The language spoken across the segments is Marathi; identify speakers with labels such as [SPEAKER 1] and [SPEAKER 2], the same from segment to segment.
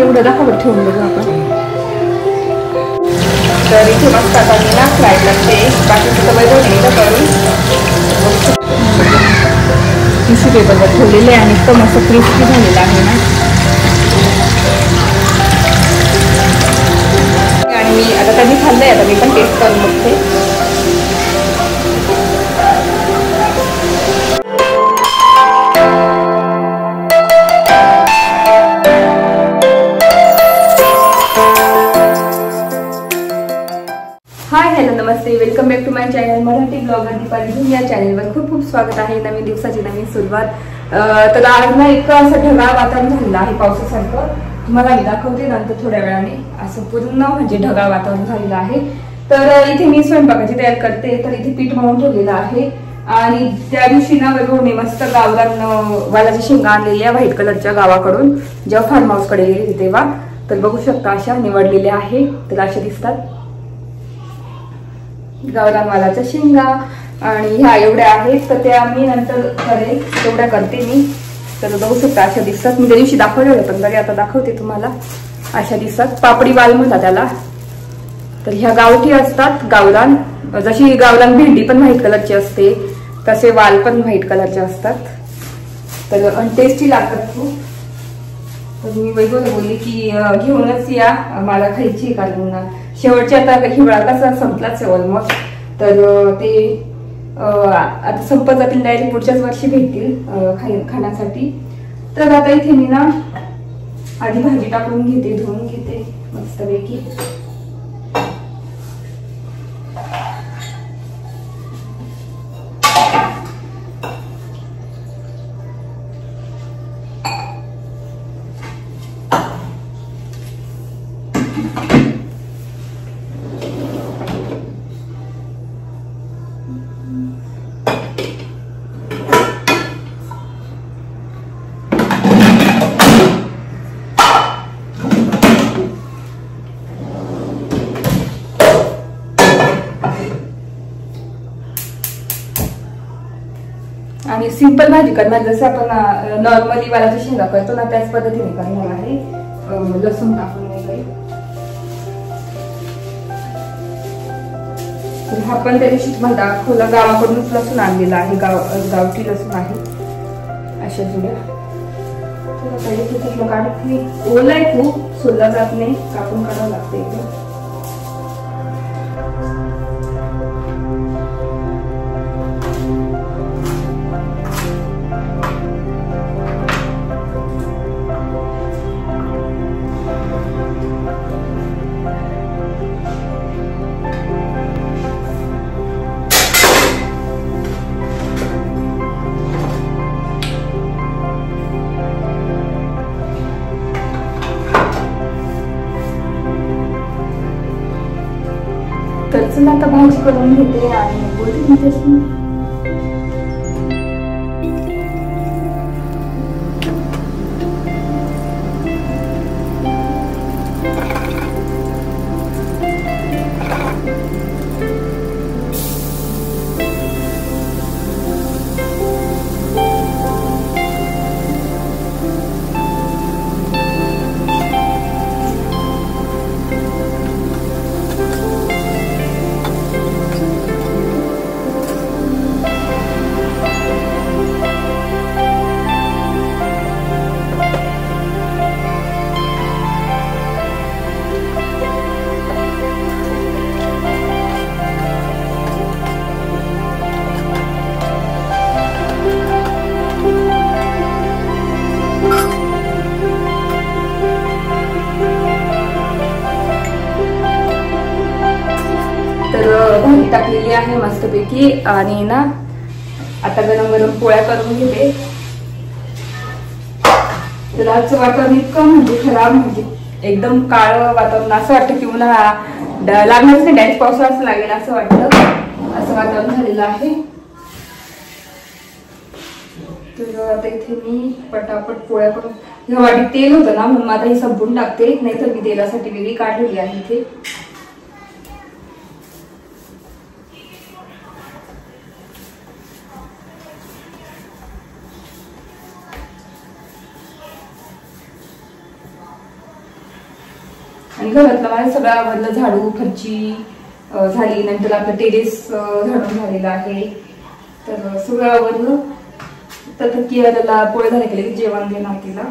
[SPEAKER 1] एवढं दाखवत ठेवून बघू आपण. तर इथे मस्त आता मी ना फ्राईड लागते बाकीचं सगळं बनवलं करून टिश्यू पेपरवर ठेवलेले आणि तो मस्त क्रिस्पी झालेला आहे ना. आणि मी आता त्यांनी खाल्लंय, आता मी पण टेस्ट करून बघते. हाय हॅलो नमस्ते, welcome back to my channel Marathi blogger Deepali. या चॅनलवर खूप खूप स्वागत आहे. नवीन दिवसाची नवीन सुरुवात. तर आज ना इतकं असं ढगाळ वातावरण झालेलं आहे पावसासारखं. तुम्हाला मी दाखवते नंतर थोड्या वेळाने. असं पूर्ण म्हणजे ढगाळ वातावरण झालेलं आहे. तर इथे मी स्वयंपाकाची तयारी करते. तर इथे पीठ मळून ठेवलेलं आहे आणि त्या दिवशी ना वैभवने मस्त गावरान वालाच्या शेंगा आणलेल्या व्हाईट कलरच्या गावाकडून, जेव्हा फार्म हाऊस कडे गेले तेव्हा. तर बघू शकता अशा निवडलेल्या आहे. तर अशा दिसतात गावरान वालाच्या शेंगा. आणि ह्या एवढ्या आहेत तर त्या मी नंतर करेल, तेवढ्या करते मी. तर बघू शकता अशा दिसतात. मी त्या दिवशी दाखवलं होतं पण तरी आता दाखवते तुम्हाला. अशा दिसतात, पापडी वाल म्हणतात त्याला. तर ह्या गावठी असतात गावरान. जशी गावरान भेंडी पण व्हाईट कलरची असते तसे वाल पण व्हाईट कलरचे असतात. तर टेस्टी लागतात खूप. तर मी वैभवला बोलली की घेऊनच या, मला खायची. कारण शेवटच्या आता हिवाळा कसा संपलाच ऑलमोस्ट. तर ते आता संपत जातील, डायरेक्ट पुढच्याच वर्षी भेटतील खाण्यासाठी. तर आता इथे मी ना आधी भाजी टाकून घेते, धुवून घेते मस्तपैकी. आणि सिंपल भाजी करणार, जसं आपण नॉर्मली वालाच्या शेंगा करतो ना त्याच पद्धतीने करणार आहे. लसूण टाकून वगैरे. हा पण त्या दिवशी तुम्हाला दाखवला, गावाकडूनच लसूण आणलेला आहे. गावठी लसूण आहे अशा जुड्या. काढत नाही, ओला आहे खूप, सोलला जात नाही, कापून काढावं लागतं एकदम. तर चला आता भाजी करून घेते आणि बोलते तुमच्याशी. भाजी टाकलेली आहे मस्तपैकी. आणि ना आता गरम गरम पोळ्या करून घेते. तर आजचं वातावरण इतकं म्हणजे खराब, म्हणजे एकदम काळ वातावरण. असं वाटतं की उन्हाळा लागणारच नाही, डायरेक्ट पावसाळाच लागेल असं वाटतं. असं वातावरण झालेलं आहे. तर आता इथे मी पटापट पोळ्या करून, ह्या वाटीत तेल होतं ना म्हणून आता ही संपून टाकते, नाहीतर मी तेलासाठी वेगळी काढलेली आहे इथे. आणि घरातलं माझं सगळं आवडलं, झाडू फरची झाली, नंतर आपलं टेरेस झाडून झालेलं आहे. तर सगळं आवडलं. तर कियाला पोळे झाले केले, जेवण देणार तिला.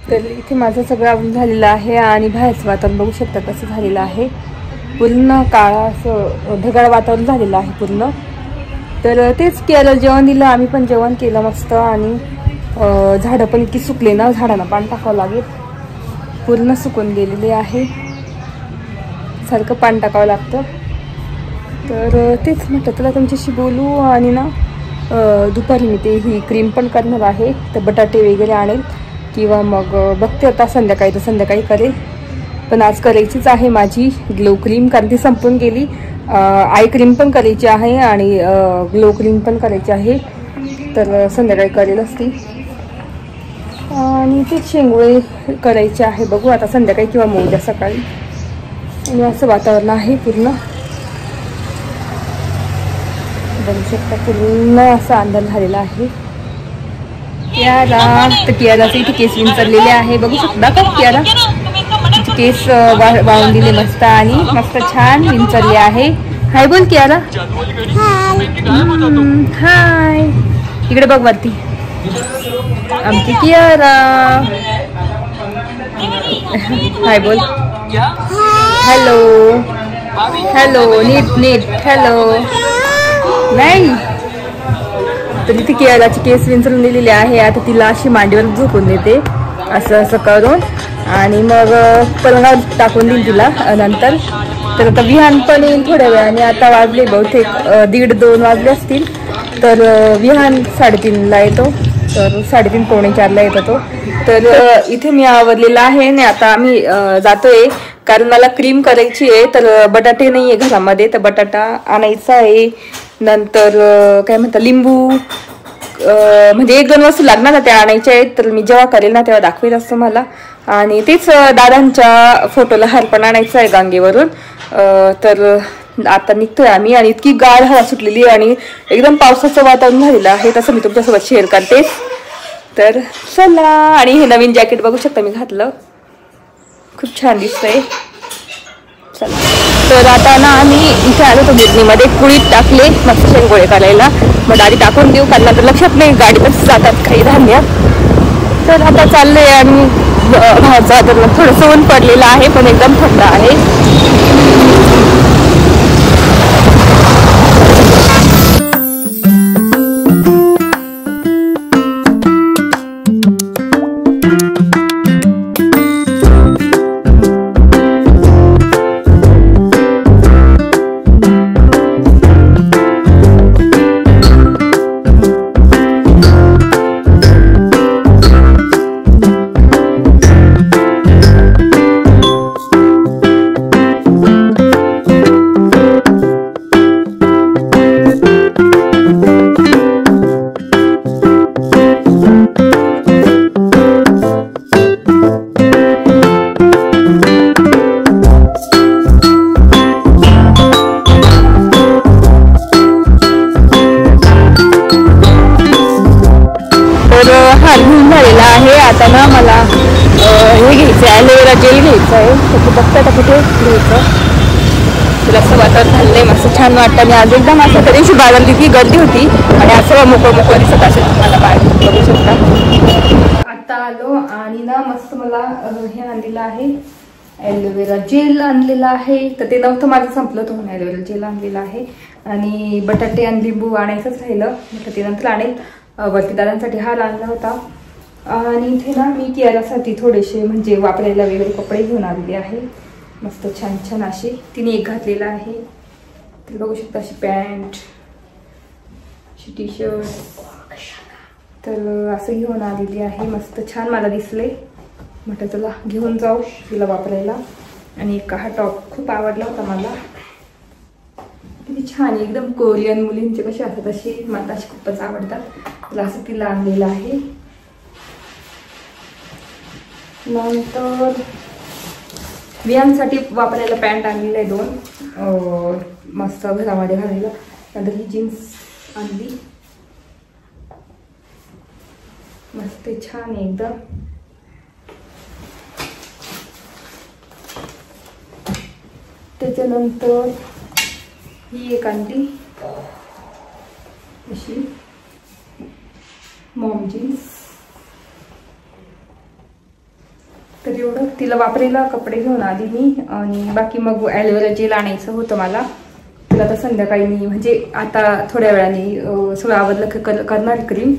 [SPEAKER 1] तर इथे माझं सगळं आवरून झालेलं आहे आणि बाहेरचं वातावरण बघू शकता कसं झालेलं आहे. पूर्ण काळा असं ढगाळ वातावरण झालेलं आहे पूर्ण. तर तेच केलं, जेवण दिलं, आम्ही पण जेवण केलं मस्त. आणि झाडं पण इतकी सुकले ना, झाडांना पाणी टाकावं लागेल, पूर्ण सुकून गेलेले आहे, सारखं पाणी टाकावं लागतं. तर तेच म्हटलं तुला तुमच्याशी बोलू. आणि ना दुपारी मी ते ही क्रीम पण करणार आहे, तर बटाटे वगैरे आणेल किंवा मग बघते आता संध्याकाळी, तर संध्याकाळी करेल. पण आज करायचीच आहे माझी ग्लो क्रीम, कारण ती संपून गेली. आय क्रीम पण करायची आहे आणि ग्लो क्रीम पण करायची आहे, तर संध्याकाळी करेलच ती. आणि ते शेंगोळे करायचे आहे, बघू आता संध्याकाळी किंवा मग उद्या सकाळी. आणि असं वातावरण आहे पूर्ण, बघू शकता पूर्ण असा अंधार झालेला आहे. कियारा, तर कियाराचे इथे केस विंचरलेले आहे, बघू शकता का कियारा केस वाळून दिले मस्त आणि मस्त छान विंचरले आहे. हाय बोल कियारा. हाय, इकडे बघ वरती आमची कियारा. हाय बोल. हॅलो हॅलो, नीट नीट हॅलो. नाही, तर तिथे कियाराची केस विंचरून दिलेली आहे. आता तिला अशी मांडीवर झोपून देते असं असं करून, आणि मग पलंगावर टाकून देईन तिला नंतर. तर आता विहान पण येईल थोड्या वेळाने. आता वाजले बहुतेक 1:30-2 वाजले असतील. तर विहान 3:30ला येतो, तर 3:30 पावणे 4ला येतो तो. तर इथे मी आवरलेला आहे आणि आता आम्ही जातोय, कारण मला क्रीम करायची आहे. तर बटाटे नाही आहे घरामध्ये, तर बटाटा आणायचा आहे. नंतर काय म्हणतात लिंबू, म्हणजे 1-2 वस्तू लागणार ना त्या आणायच्या आहेत. तर मी जेव्हा करेल ना तेव्हा दाखवेल असं मला. आणि तेच दादांच्या फोटोला हार पण आणायचा आहे गांगेवरून. तर आता निघतोय आम्ही. आणि इतकी गाढ हवा सुटलेली आणि एकदम पावसाचं वातावरण झालेलं आहे, तसं मी तुमच्यासोबत शेअर करते. तर चला. आणि हे नवीन जॅकेट बघू शकता मी घातलं, खूप छान दिसतंय. चला, तर आता ना आम्ही इथे आलो तो गिरणीमध्ये कुळीत टाकले मस्त शेंगोळे करायला. मग आधी टाकून देऊ, कारण आता लक्षात नाही गाडीतच जातात काही धान्य. तर आता चाललंय. आणि भावाचा तर थोडंसं ऊन पडलेलं आहे, पण एकदम थंड आहे. तर हा घेऊन झालेला आहे. आता ना मला हे घ्यायचं आहे, ॲलोवेरा जेल घ्यायचं आहे. तर ते बघता आता कुठे घ्यायचं. तुला असं वातावरण झालंय, मस्त छान वाटतं. आणि आज एकदम असं त्या दिवशी बाजारात इतकी गर्दी होती आणि असं मोकळं मोकळं दिसत असेल तुम्हाला, बाहेर बघू शकता. आता आलो आणि ना मस्त मला हे आणलेलं आहे, ॲलोवेरा जेल आणलेला आहे. तर ते नव्हतं माझं, संपलं तो, ॲलोवेरा जेल आणलेला आहे. आणि बटाटे आणि लिंबू आणायचंच राहिलं, म्हटलं ते नंतर आणेल. वरती दादांसाठी हार आणला होता. आणि इथे ना मी कियारासाठी थोडेसे म्हणजे वापरायला वगैरे कपडे घेऊन आलेले आहे. मस्त छान छान असे तिने एक घातलेला आहे. तर बघू शकता, अशी पॅन्ट, अशी टी शर्ट, तर असं घेऊन आलेली आहे. मस्त छान मला दिसले, म्हटलं तुला घेऊन जाऊ तिला वापरायला. आणि एक हा टॉप खूप आवडला होता मला, किती छान एकदम कोरियन मुलींचे कसे असतात तसे मला असे खूपच आवडतात. तुला असं तिला आणलेलं आहे. नंतर वियांसाठी वापरायला पॅन्ट आणलेलं आहे 2 मस्त घरामध्ये घालायला. नंतर ही जीन्स आणली, मस्त छान एकदम. त्याच्यानंतर ही एक आणली अशी मॉम जीन्स. तर एवढं तिला वापरायला कपडे घेऊन आली मी. आणि बाकी मग ॲलोवेरा जेल आणायचं होतं मला. तिला आता संध्याकाळी मी म्हणजे आता थोड्या वेळाने सगळं आवडलं करणार क्रीम,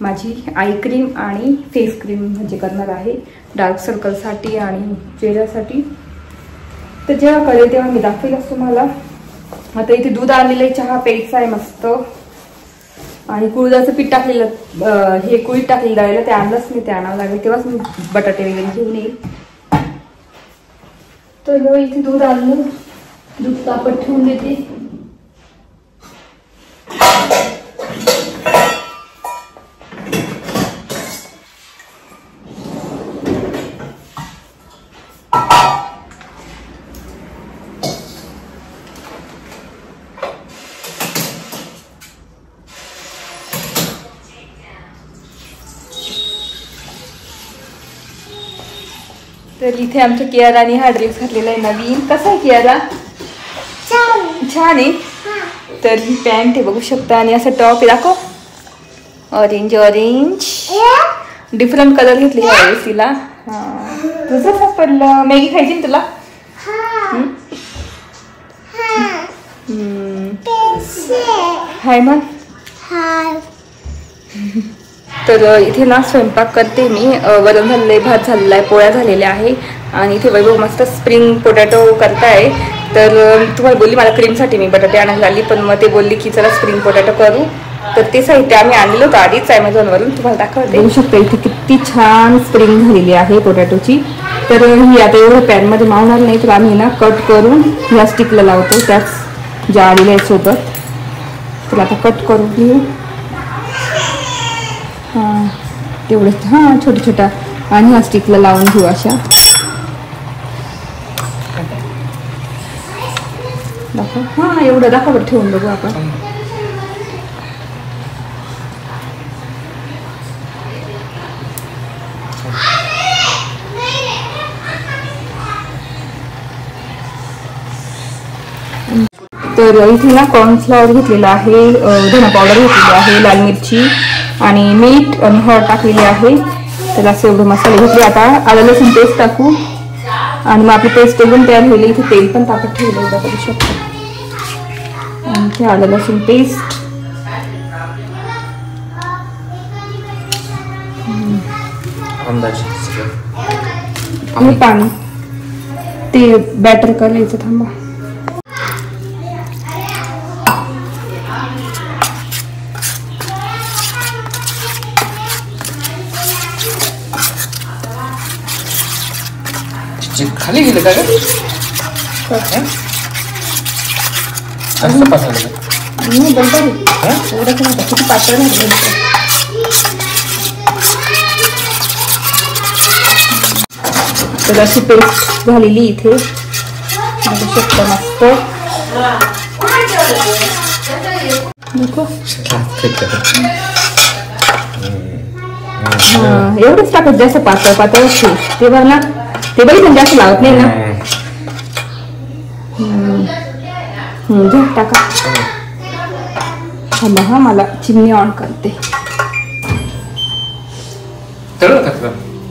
[SPEAKER 1] माझी आय क्रीम आणि फेस क्रीम म्हणजे करणार आहे डार्क सर्कलसाठी आणि चेहऱ्यासाठी. तर जेव्हा करेल तेव्हा मी दाखवेलच तुम्हाला. आता इथे दूध आणलेलं आहे, चहा प्यायचा आहे मस्त. आणि कुळदाचं पीठ टाकलेलं, हे कुळीत टाकलेलं राहिलं, ते आणलंच नाही, ते आणावं लागेल तेव्हाच मी बटाटे वगैरे घेऊन येईल. तर इथे दूध आणलं, दूध तापत ठेवून देते. तर इथे आमच्या कियाराने हा ड्रेस घातलेला आहे नवीन. कसा आहे कियारा? छान आहे. तर ही पॅन्ट आहे बघू शकता आणि असं टॉप आहे, दाखव, ऑरेंज ऑरेंज डिफरंट कलर घेतले यावेळेस तिला. हा तुझं कसं पडलं? मॅगी खायची ना तुला? हाय मग. तर इथे ना स्वयंपाक करते मी. वरण झालेलं आहे, भात झालेला आहे, पोळ्या झालेल्या आहे. आणि इथे वैभव मस्त स्प्रिंग पोटॅटो करताय. तर तुम्हाला बोलली मला क्रीमसाठी मी बटाटे आणायला आली, पण मग ते बोलली की चला स्प्रिंग पोटॅटो करू. तर ते साहित्य आम्ही आणलेलं होतं आधीच ॲमेझॉनवरून, तुम्हाला दाखवते. बघू शकता इथे किती छान स्प्रिंग झालेली आहे पोटॅटोची. तर ही आता एवढं पॅनमध्ये मावणार नाही, तर आम्ही ना कट करून ह्या स्टिकला लावतो, त्याच ज्या आलेल्या आहेत सोबत. तर आता कट करून घेऊ. हां तेवढंच, हां छोट्या छोट्या, आणि ह्या स्टिकला लावून घेऊ अशा. दाखव, हां एवढं दाखव, ठेवून बघू आपण. तर इथे ना कॉर्नफ्लॉवर घेतलेला आहे, धना पावडर घेतलेली आहे, लाल मिरची आणि मीठ आणि हळद टाकलेली आहे. तर असे एवढे मसाले घेतले. आता आलं लसूण पेस्ट टाकू आणि मग आपली पेस्ट एकदम तयार होईल. इथे तेल पण तापत ठेवलं एवढं करू शकतो. आणि इथे आलं लसूण पेस्ट, आणि पाणी. ते बॅटर करायचं, थांबा.
[SPEAKER 2] खाली गेलं का ग? असं पाठवलं
[SPEAKER 1] नाही बरोबर, एवढं किती पातळ घातलं. तर अशी पेस्ट झालेली इथे बघू शकता मस्त. नको एवढंच टाकत, जास्त पातळ पातळ असते तेव्हा ना, ते बाई पण जास्त लावत नाही ना. टाका. हा मला चिमणी ऑन करते.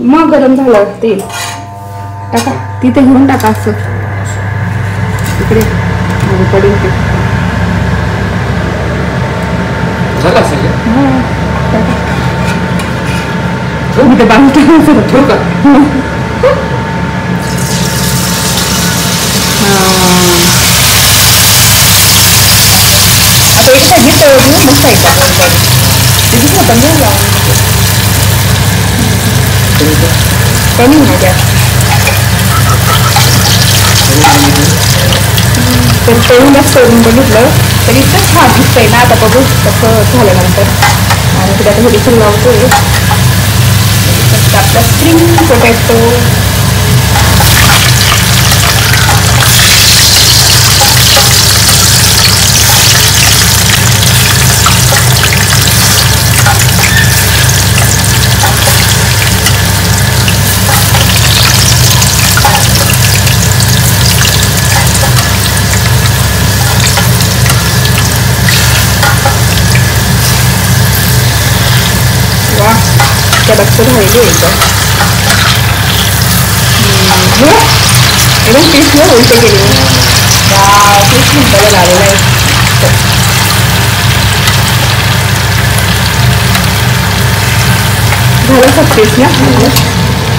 [SPEAKER 1] मग गरम झालं तेल टाका, तिथे घेऊन टाका असं तिकडे पडेल ते. मी तर बांधून ठेवू का? आता एक साईड तळून मग साईड टाकायचं. पण घेऊन लावून कमी ना गॅस. तर तळूनच करून बघितलं तर इतकं छान दिसतंय ना. आता बघू कसं झाल्यानंतर. आणि तिला थोडीशी लावतोय आपला स्प्रिंग पोटॅटो. त्या बघतो राहिले एकदम पीस न उलटे गेले. पीस मिनिटाला लावलेला आहे. झालं सब पीस ना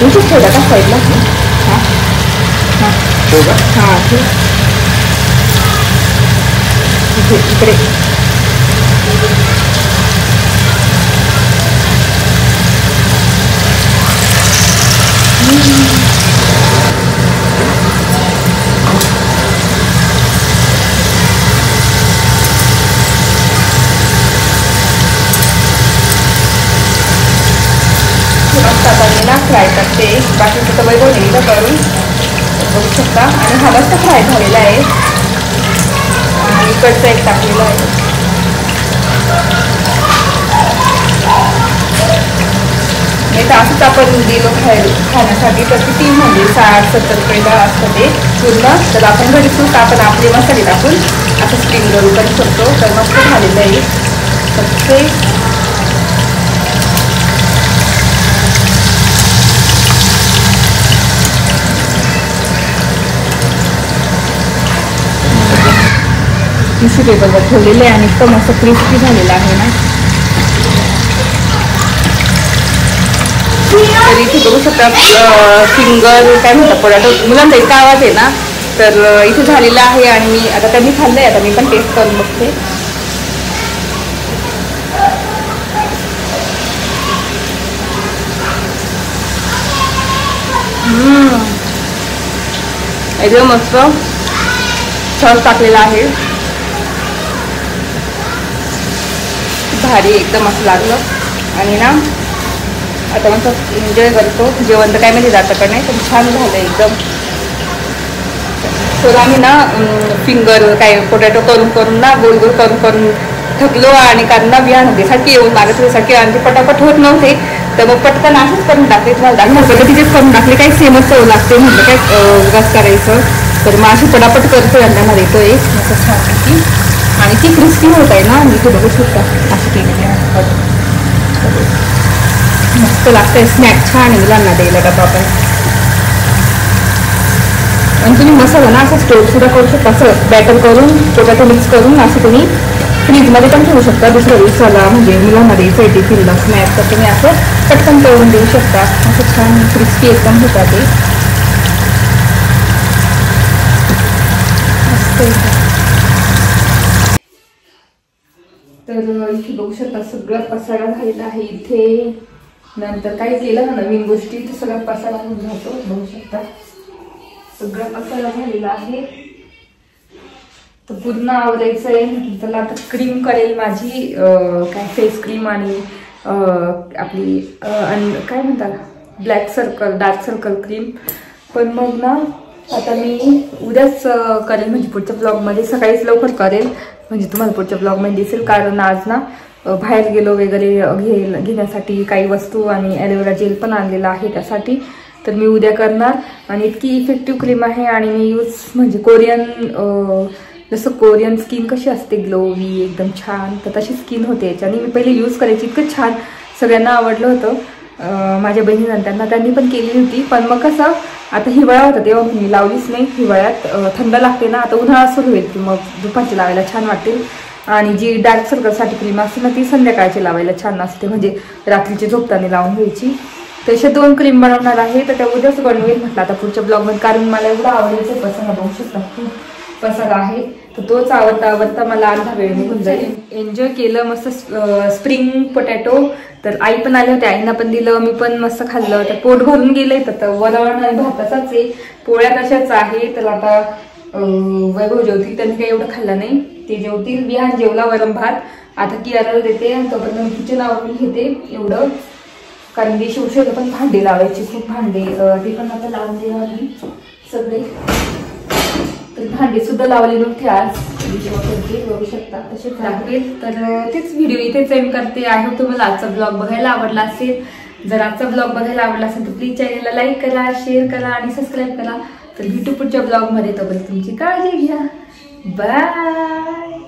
[SPEAKER 1] उलटूच ठेवला का साईडला. हां हां इकडे फ्राय करते. बाकीचं तर वैभव नेलं करून बघू शकता. आणि हा मस्त फ्राय झालेला आहे. आणि इकडचा एक टाकलेला आहे. नाही तर असंच आपण दिलो खाण्यासाठी तर किती म्हणजे 60-70 रुपयाला असतं ते पूर्ण. तर आपण घरी सुद्धा आपण आपले मसाले टाकून असं स्प्रिंग रोल करू शकतो. तर मस्त झालेलं आहे. तर ते टिश्यू पेपरवर ठेवलेले आहे आणि इतकं मस्त क्रिस्पी झालेलं आहे ना. तर इथे बघू शकता फिंगर काय म्हणतात पोटॅटो. मुलांचा इतका आवाज आहे ना. तर इथे झालेला आहे आणि मी आता त्यांनी खाल्लंय. आता मी पण टेस्ट करून बघते. एकदम मस्त सॉस टाकलेला आहे. भारी एकदम असं लागलं. आणि ना आता मस्त एन्जॉय करतो. जेवण तर काय म्हणजे जातं का नाही पण छान झालं एकदम. तर आम्ही ना फिंगर काय पोटॅटो करून करून ना गोल गोल करून करून थकलो. आणि कारण ना विहान होते सारखी येऊन मागत होते आणि ते पटापट होत नव्हते. तर मग पटकन असंच करून टाकले. तुम्हाला दाखवलं पद्धतीचेच करून टाकले. काही सेमच चव लागते म्हटलं काय उगाच करायचं. तर मग अशी पटापट करतो. यांना देतोय असं छान. आणि ती क्रिस्पी होत आहे ना. मी ते बघू शकता अशी केलेली आहे. मस्त लागतंय. स्नॅक छान आहे मुलांना द्यायला डबा पण. आणि तुम्ही मसाला ना असं स्टोर सुद्धा करू शकता. असं बॅटर करून पोटॅटो मिक्स करून असं तुम्ही फ्रीजमध्ये पण ठेवू शकता. दुसऱ्या दिवसाला म्हणजे मुलांना द्यायचं टिफिनला स्नॅक तर तुम्ही असं पटकन तळून देऊ शकता. असं छान क्रिस्पी एकदम होतात ते. तर इथे बघू शकता सगळं पसारा झालेला आहे. इथे नंतर काय केलं ना नवीन गोष्टी तर सगळं पसारा होऊन जातो. बघू शकता सगळं पसारा झालेला आहे. तर पूर्ण आवरायचं आहे. त्याला आता क्रीम करेल माझी काय फेस क्रीम आणि आपली काय म्हणतात black circle dark circle cream. पण मग ना आता मी उद्याच करेल म्हणजे पुढच्या ब्लॉगमध्ये सकाळीच लवकर करेल म्हणजे तुम्हाला पुढच्या ब्लॉगमध्ये दिसेल. कारण आज ना बाहेर गेलो वगैरे घेण्यासाठी काही वस्तू आणि ॲलोवेरा जेल पण आणलेला आहे त्यासाठी. तर मी उद्या करणार. आणि इतकी इफेक्टिव्ह क्रीम आहे आणि मी यूज म्हणजे जसं कोरियन स्किन कशी असते ग्लोवी एकदम छान, तर तशी स्किन होते याच्याने. मी पहिले यूज करायची, इतकं छान सगळ्यांना आवडलं होतं. माझ्या बहिणींना त्यांनी पण केली होती. पण मग कसं आता हिवाळा होता तेव्हा मी लावलीच नाही. हिवाळ्यात थंड लागते ना, आता उन्हाळा सुरू होईल की मग दुपारची लावायला छान वाटेल. आणि जी डार्क सर्कलसाठी क्रीम असते ना ती संध्याकाळची लावायला छान असते, म्हणजे रात्रीची झोपताना लावून घ्यायची. तर अशा 2 क्रीम बनवणार आहे. तर त्या उद्याच बनवेल म्हटलं आता पुढच्या ब्लॉगमध्ये, कारण मला एवढं आवडायचं पसंत बघू शकता खूप पसंत आहे. तर तोच आवडता मला अर्धा वेळ निघून जाईल. एन्जॉय केलं मस्त स्प्रिंग पोटॅटो. तर आई पण आले होते, आईंना पण दिलं, मी पण मस्त खाल्लं. तर पोट भरून गेलंय. तर वरण आणि भात तसाच आहे, पोळ्या तशाच आहे. तर आता वैभव जेवतील, त्यांनी काही एवढं खाल्लं नाही, ते जेवतील. विहान जेवला वरण भात. आता कियाला देते आणि तोपर्यंत किचन आवरून घेते एवढं, कारण की शिवशेला पण भांडे लावायचे, खूप भांडे ते पण आता लावून देणार मी सगळे. तर भांडे सुद्धा लावले नव्हते आज, बघू शकता तसेच लागतील. तर तेच व्हिडिओ इथे सेंड करते. आय होप तुम्हाला आजचा ब्लॉग बघायला आवडला असेल. जर आजचा ब्लॉग बघायला आवडला असेल तर प्लीज चॅनलला लाईक करा, शेअर करा आणि सबस्क्राईब करा. तर भेटू पुढच्या ब्लॉगमध्ये. तोपर्यंत तुमची काळजी घ्या. बाय.